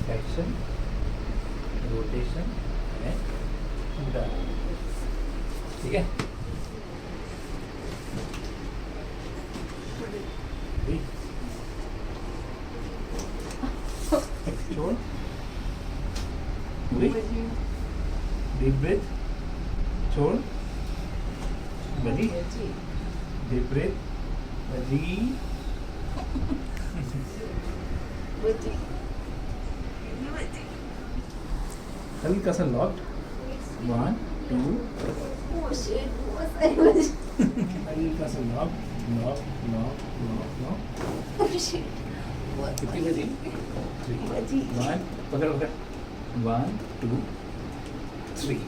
Flexion, rotation and down. ठीक है. छोड़. Deep breath. छोड़. बजी. Deep breath. बजी. हल्का सा लॉक. 1 2. हल्का सा लॉक. कितनी बजी? 1. पकड़. 1 2 3.